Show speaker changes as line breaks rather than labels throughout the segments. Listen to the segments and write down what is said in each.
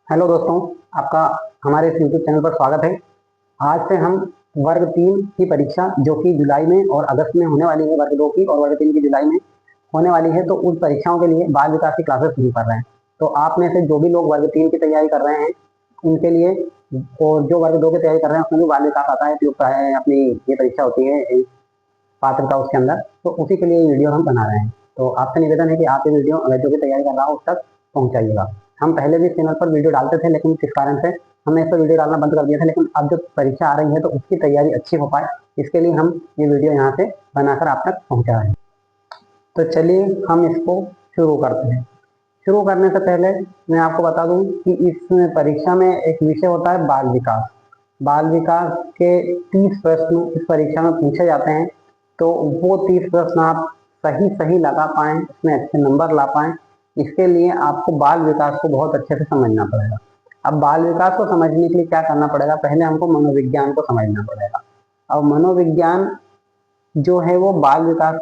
Hello दोस्तों, आपका हमारे इस यूट्यूब चैनल पर स्वागत है। आज से हम वर्ग 3 की परीक्षा जो कि जुलाई में और अगस्त में होने वाली है, वर्ग 2 की और वर्ग 3 की जुलाई में होने वाली है, तो उन परीक्षाओं के लिए बाल विकास की क्लासेस शुरू कर रहे हैं। तो आप में से जो भी लोग वर्ग 3 की तैयारी कर रहे हैं उनके लिए, और जो वर्ग 2 की तैयारी कर रहे हैं उसमें भी बाल विकास आता है, जो अपनी ये परीक्षा होती है पात्रता उसके अंदर, तो उसी के लिए ये वीडियो हम बना रहे हैं। तो आपसे निवेदन है कि आप ये वीडियो अगर जो भी तैयारी कर रहा हो उस तक पहुंचाइएगा। हम पहले भी इस चैनल पर वीडियो डालते थे, लेकिन किस कारण से हमने इस पर वीडियो डालना बंद कर दिया था, लेकिन अब जब परीक्षा आ रही है तो उसकी तैयारी अच्छी हो पाए, इसके लिए हम ये वीडियो यहाँ से बनाकर आप तक पहुँचा रहे हैं। तो चलिए हम इसको शुरू करते हैं। शुरू करने से पहले मैं आपको बता दूं कि इस परीक्षा में एक विषय होता है बाल विकास। बाल विकास के 30 प्रश्न इस परीक्षा में पूछे जाते हैं। तो वो 30 प्रश्न आप सही सही लगा पाएं, उसमें अच्छे नंबर ला पाएं, इसके लिए आपको बाल विकास को बहुत अच्छे से समझना पड़ेगा। अब बाल विकास को समझने के लिए क्या करना पड़ेगा, पहले हमको मनोविज्ञान को समझना पड़ेगा। अब मनोविज्ञान जो है वो बाल विकास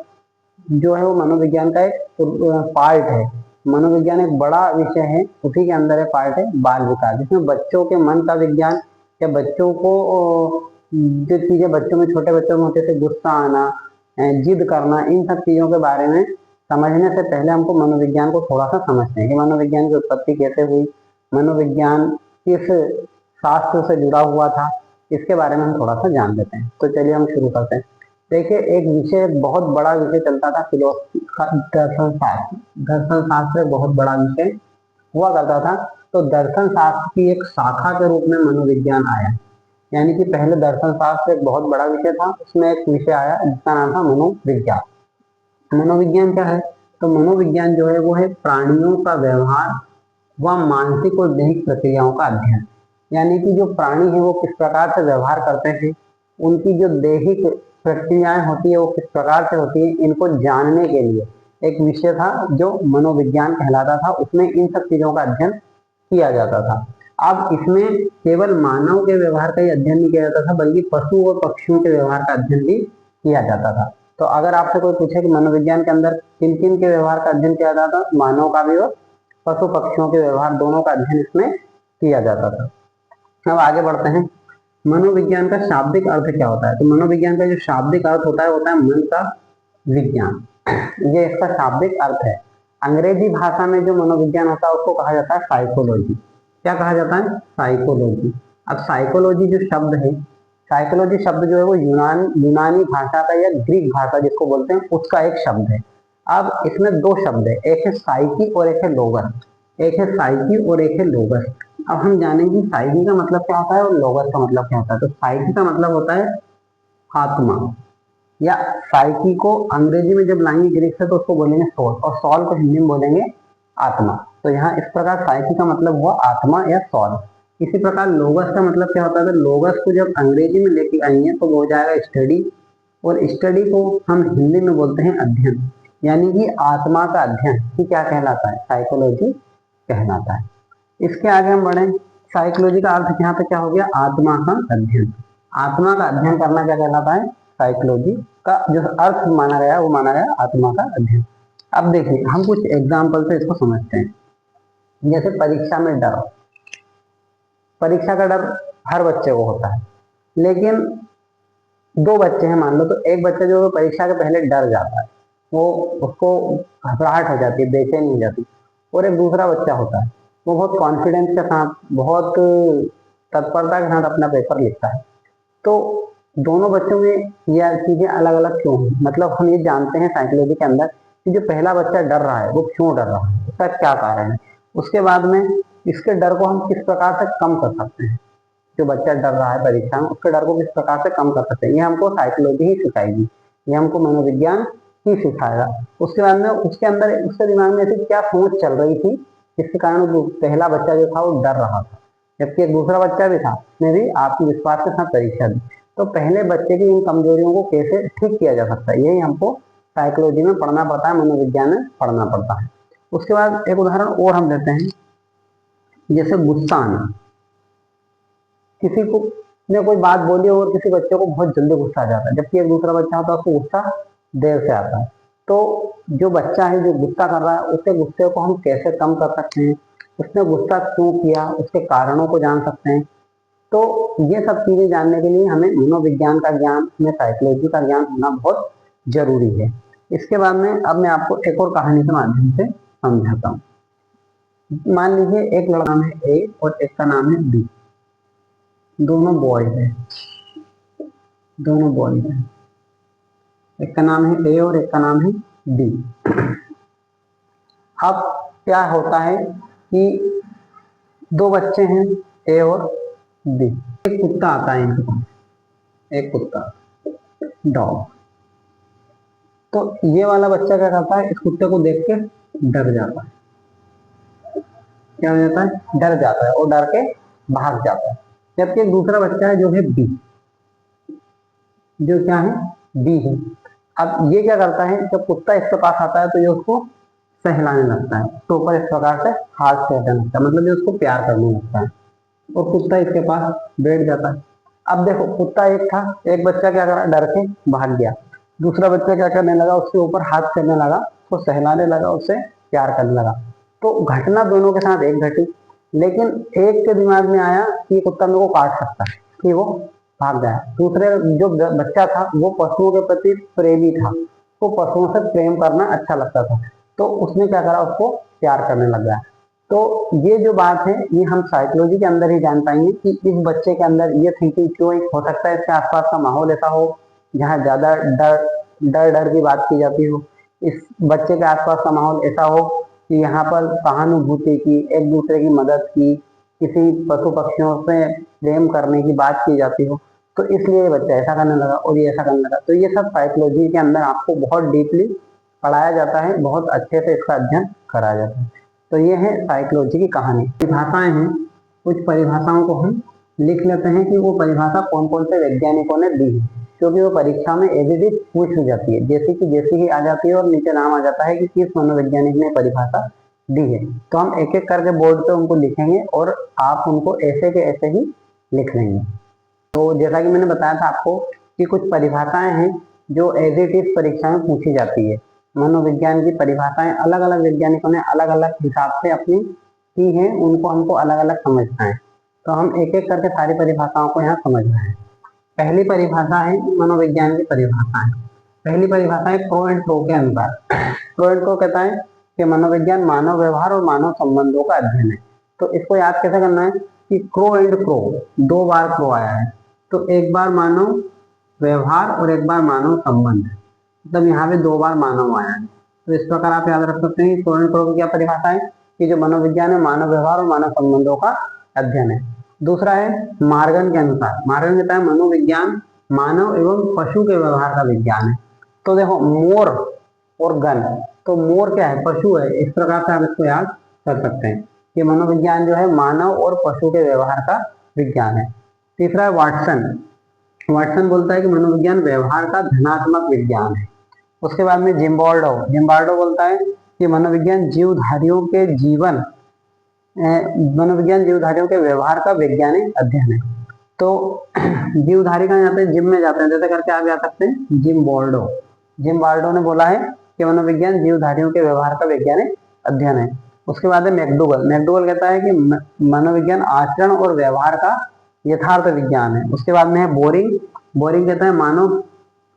जो है वो मनोविज्ञान का एक पार्ट है। मनोविज्ञान एक बड़ा विषय है, उसी के अंदर एक पार्ट है बाल विकास, जिसमें बच्चों के मन का विज्ञान या बच्चों को जो चीजें बच्चों में, छोटे बच्चों में होते थे, गुस्सा आना, जिद करना, इन सब चीजों के बारे में समझने से पहले हमको मनोविज्ञान को थोड़ा सा समझते हैं कि मनोविज्ञान की उत्पत्ति कैसे हुई, मनोविज्ञान किस शास्त्र से जुड़ा हुआ था, इसके बारे में हम थोड़ा सा जान लेते हैं। तो चलिए हम शुरू करते हैं। देखिए, एक विषय, बहुत बड़ा विषय चलता था फिलोसफी, दर्शन शास्त्र। दर्शन शास्त्र एक बहुत बड़ा विषय हुआ करता था। तो दर्शन शास्त्र की एक शाखा के रूप में मनोविज्ञान आया, यानी कि पहले दर्शन शास्त्र एक बहुत बड़ा विषय था, उसमें एक विषय आया जिसका नाम था मनोविज्ञान। मनोविज्ञान क्या है? तो मनोविज्ञान जो है वो है प्राणियों का व्यवहार व मानसिक और दैहिक प्रक्रियाओं का अध्ययन। यानी कि जो प्राणी है वो किस प्रकार से व्यवहार करते हैं, उनकी जो दैहिक प्रक्रियाएं होती है वो किस प्रकार से होती है, इनको जानने के लिए एक विषय था जो मनोविज्ञान कहलाता था। उसमें इन सब चीजों का अध्ययन किया जाता था। अब इसमें केवल मानव के व्यवहार का ही अध्ययन नहीं किया जाता था, बल्कि पशु और पक्षियों के व्यवहार का अध्ययन भी किया जाता था। तो अगर आपसे कोई पूछे कि मनोविज्ञान के अंदर किन किन के व्यवहार का अध्ययन किया जाता था, मानव का भी और पशु पक्षियों के व्यवहार दोनों का अध्ययन इसमें किया जाता था। अब आगे बढ़ते हैं। मनोविज्ञान का शाब्दिक अर्थ क्या होता है? तो मनोविज्ञान का जो शाब्दिक अर्थ होता है मन का विज्ञान। ये इसका शाब्दिक अर्थ है। अंग्रेजी भाषा में जो मनोविज्ञान होता है उसको कहा जाता है साइकोलॉजी। क्या कहा जाता है? साइकोलॉजी। अब साइकोलॉजी जो शब्द है, साइकोलॉजी शब्द जो है वो यूनानी भाषा का या ग्रीक भाषा जिसको बोलते हैं उसका एक शब्द है। अब इसमें दो शब्द है, एक है साइकी और एक है लोगस। एक है साइकी और एक है लोगस। अब हम जानेंगे साइकी का मतलब क्या होता है और लोगस का मतलब क्या होता है। तो साइकी का मतलब होता है आत्मा, या साइकी को अंग्रेजी में जब लाएंगे ग्रीक से तो उसको बोलेंगे सोल, और सोल को हिंदी में बोलेंगे आत्मा। तो यहाँ इस प्रकार साइकी का मतलब हुआ आत्मा या सोल। इसी प्रकार लोगस का मतलब क्या होता है? तो लोगस को जब अंग्रेजी में लेके आएंगे तो वो हो जाएगा स्टडी, और स्टडी को हम हिंदी में बोलते हैं अध्ययन, यानी कि आत्मा का अध्ययन ही क्या कहलाता है? साइकोलॉजी कहलाता है। इसके आगे हम बढ़े। साइकोलॉजी का अर्थ यहाँ पे क्या हो गया? आत्मा का अध्ययन। आत्मा का अध्ययन करना क्या कहलाता है? साइकोलॉजी का जो अर्थ माना गया वो माना गया आत्मा का अध्ययन। अब देखिए, हम कुछ एग्जाम्पल से इसको समझते हैं। जैसे परीक्षा में डर। परीक्षा का डर हर बच्चे को होता है, लेकिन दो बच्चे हैं मान लो, तो एक बच्चा जो परीक्षा के पहले डर जाता है, वो उसको घबराहट हो जाती है, बेचैनी हो जाती है। और एक दूसरा बच्चा होता है, वो बहुत कॉन्फिडेंस के साथ, बहुत तत्परता के साथ अपना पेपर लिखता है। तो दोनों बच्चों में यह चीजें अलग अलग क्यों हैं? मतलब हम ये जानते हैं साइकोलॉजी के अंदर कि जो पहला बच्चा डर रहा है वो क्यों डर रहा है, उसका क्या कारण है। उसके बाद में इसके डर को हम किस प्रकार से कम कर सकते हैं। जो बच्चा डर रहा है परीक्षा में, उसके डर को किस प्रकार से कम कर सकते हैं, ये हमको साइकोलॉजी ही सिखाएगी, ये हमको मनोविज्ञान ही सिखाएगा। उसके बाद में उसके अंदर, उसके दिमाग में ऐसी क्या सोच चल रही थी जिसके कारण वो पहला बच्चा जो था वो डर रहा था, जबकि एक दूसरा बच्चा भी था, उसने भी आत्मविश्वास के साथ परीक्षा दी। तो पहले बच्चे की इन कमजोरियों को कैसे ठीक किया जा सकता है, यही हमको साइकोलॉजी में पढ़ना पड़ता है, मनोविज्ञान में पढ़ना पड़ता है। उसके बाद एक उदाहरण और हम देते हैं, जैसे गुस्सा आना। किसी को ने कोई बात बोली और किसी बच्चे को बहुत जल्दी गुस्सा आ जाता है, जबकि एक दूसरा बच्चा होता है उसको गुस्सा देर से आता है। तो जो बच्चा है जो गुस्सा कर रहा है, उसके गुस्से को हम कैसे कम कर सकते हैं, उसने गुस्सा क्यों किया, उसके कारणों को जान सकते हैं। तो ये सब चीजें जानने के लिए हमें मनोविज्ञान का ज्ञान, हमें साइकोलॉजी का ज्ञान होना बहुत जरूरी है। इसके बाद में अब मैं आपको एक और कहानी के माध्यम से समझाता हूँ। मान लीजिए एक लड़का नाम है ए और एक का नाम है बी, दोनों बॉयज हैं, दोनों बॉयज हैं, एक का नाम है ए और एक का नाम है बी। अब क्या होता है कि दो बच्चे हैं ए और बी। एक कुत्ता आता है इनके पास, एक कुत्ता, डॉग। तो ये वाला बच्चा क्या करता है, इस कुत्ते को देख के डर जाता है। क्या हो जाता है, डर जाता है और डर के भाग जाता है। जबकि एक दूसरा बच्चा है जो है बी, जो क्या है, बी है। अब ये क्या करता है, जब कुत्ता इसके पास आता है तो ये उसको सहलाने लगता है, तो ऊपर इस प्रकार से हाथ फेरने लगता है, मतलब ये उसको प्यार करने लगता है और कुत्ता इसके पास बैठ जाता है। अब देखो, कुत्ता एक था, एक बच्चा क्या करा, डर के भाग गया, दूसरा बच्चा क्या करने लगा, उसके ऊपर हाथ फेरने लगा, उसको सहलाने लगा, उससे प्यार करने लगा। तो घटना दोनों के साथ एक घटी, लेकिन एक के दिमाग में आया कि कुत्ता मेरे को काट सकता है, कि वो भाग गया। दूसरे जो बच्चा था वो पशुओं के प्रति प्रेमी था, वो पशुओं से प्रेम करना अच्छा लगता था, तो उसने क्या करा, उसको प्यार करने लग गया। तो ये जो बात है, ये हम साइकोलॉजी के अंदर ही जान पाएंगे कि इस बच्चे के अंदर ये थिंकिंग क्यों हो सकता है। इसके आसपास का माहौल ऐसा हो जहाँ ज्यादा डर डर डर की बात की जाती हो, इस बच्चे के आसपास का माहौल ऐसा हो कि यहाँ पर सहानुभूति की, एक दूसरे की मदद की, किसी पशु पक्षियों से प्रेम करने की बात की जाती हो, तो इसलिए ये बच्चा ऐसा करने लगा और ये ऐसा करने लगा। तो ये सब साइकोलॉजी के अंदर आपको बहुत डीपली पढ़ाया जाता है, बहुत अच्छे से इसका अध्ययन कराया जाता है। तो ये है साइकोलॉजी की कहानी। परिभाषाएं हैं, कुछ परिभाषाओं को हम लिख लेते हैं कि वो परिभाषा कौन कौन से वैज्ञानिकों ने दी है, क्योंकि वो परीक्षा में एज पूछ ली जाती है, जैसी ही आ जाती है और नीचे नाम आ जाता है कि किस मनोवैज्ञानिक ने परिभाषा दी है। तो हम एक एक करके बोर्ड पे उनको लिखेंगे और आप उनको ऐसे के ऐसे ही लिख लेंगे। तो जैसा कि मैंने बताया था आपको कि कुछ परिभाषाएं हैं जो एज इट इज परीक्षा में पूछी जाती है। मनोविज्ञान की परिभाषाएं अलग अलग वैज्ञानिकों ने अलग अलग हिसाब से अपनी की है, उनको हमको अलग अलग समझना है। तो हम एक एक करके सारी परिभाषाओं को यहाँ समझना है। पहली परिभाषा है मनोविज्ञान की परिभाषा है। पहली परिभाषा है क्रो एंड क्रो के अनुसार। क्रो एंड क्रो कहता है कि मनोविज्ञान मानव व्यवहार और मानव संबंधों का अध्ययन है। तो इसको याद कैसे करना है कि क्रो एंड क्रो, दो बार क्रो आया है, तो एक बार मानव व्यवहार और एक बार मानव संबंध, मतलब यहाँ पे दो बार मानव आया है। तो इस प्रकार आप याद रख सकते हैं कि क्रो एंड क्रो की क्या परिभाषा है कि जो मनोविज्ञान है मानव व्यवहार और मानव संबंधों का अध्ययन है। दूसरा है मार्गन के अनुसार। मार्गन कहता है मनोविज्ञान मानव एवं पशु के व्यवहार का विज्ञान है। तो देखो, मोर और गन, तो मोर क्या है, पशु है, इस प्रकार से आप इसको याद कर सकते हैं कि मनोविज्ञान जो है मानव और पशु के व्यवहार का विज्ञान है। तीसरा है वाटसन। वाटसन बोलता है कि मनोविज्ञान व्यवहार का धनात्मक विज्ञान है। उसके बाद में जिम्बार्डो, जिम्बार्डो बोलता है कि मनोविज्ञान जीवधारियों के जीवन, मनोविज्ञान जीवधारियों के व्यवहार का वैज्ञानिक अध्ययन है। तो जीवधारी कहाँ जाते हैं, जिम में जाते हैं, जैसे करके आप जा सकते हैं जिम्बार्डो। जिम्बार्डो ने बोला है कि मनोविज्ञान जीवधारियों के व्यवहार का वैज्ञानिक अध्ययन है। उसके बाद है मैकडूगल। मैकडूगल कहता है कि मनोविज्ञान आचरण और व्यवहार का यथार्थ विज्ञान है। उसके बाद में है बोरिंग। बोरिंग कहता है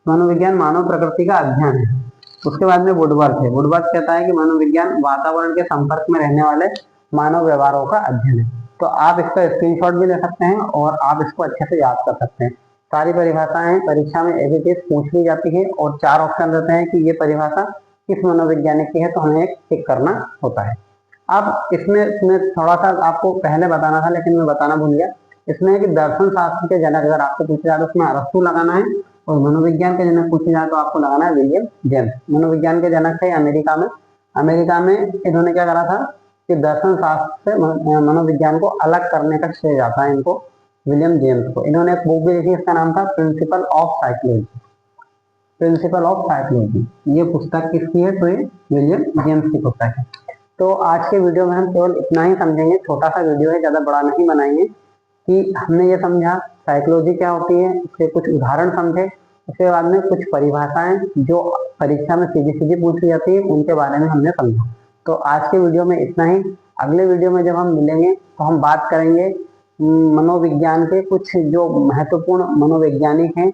मनोविज्ञान मानव प्रकृति का अध्ययन है। उसके बाद में वुडवर्थ है। वुडवर्थ कहता है कि मनोविज्ञान वातावरण के संपर्क में रहने वाले मानव व्यवहारों का अध्ययन है। तो आप इसका स्क्रीनशॉट भी ले सकते हैं और आप इसको अच्छे से याद कर सकते हैं। सारी परिभाषाएं परीक्षा में एज इट इज पूछ ली जाती है और 4 ऑप्शन रहते हैं कि ये परिभाषा किस मनोवैज्ञानिक की है, तो हमें एक टिक करना होता है। अब इसमें थोड़ा सा आपको पहले बताना था लेकिन मैं बताना भूल गया। इसमें है कि दर्शन शास्त्र के जनक अगर आपको पूछा जाए तो उसमें अरस्तु लगाना है, और मनोविज्ञान के जनक पूछे जाए तो आपको लगाना है विलियम जेम्स। मनोविज्ञान के जनक थे अमेरिका में। अमेरिका में इन्होंने क्या करा था कि दर्शन शास्त्र से मनोविज्ञान को अलग करने का श्रेय जाता है इनको, विलियम जेम्स को। इन्होंने एक बुक भी लिखी, इसका नाम था principle of psychology. Principle of psychology, ये पुस्तक किसकी है, तो ये विलियम जेम्स की पुस्तक है। तो आज के वीडियो में हम केवल इतना ही समझेंगे, छोटा सा वीडियो है, ज्यादा बड़ा नहीं बनाएंगे, कि हमने ये समझा साइकोलॉजी क्या होती है, उसके कुछ उदाहरण समझे, उसके बाद में कुछ परिभाषाएं जो परीक्षा में सीधी सीधी पूछी जाती है उनके बारे में हमने समझा। तो आज के वीडियो में इतना ही। अगले वीडियो में जब हम मिलेंगे तो हम बात करेंगे मनोविज्ञान के कुछ जो महत्वपूर्ण मनोवैज्ञानिक हैं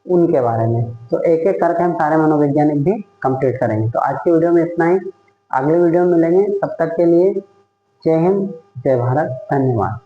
उनके बारे में। तो एक एक करके हम सारे मनोवैज्ञानिक भी कंप्लीट करेंगे। तो आज की वीडियो में इतना ही, अगले वीडियो में मिलेंगे, तब तक के लिए जय हिंद, जय भारत, धन्यवाद।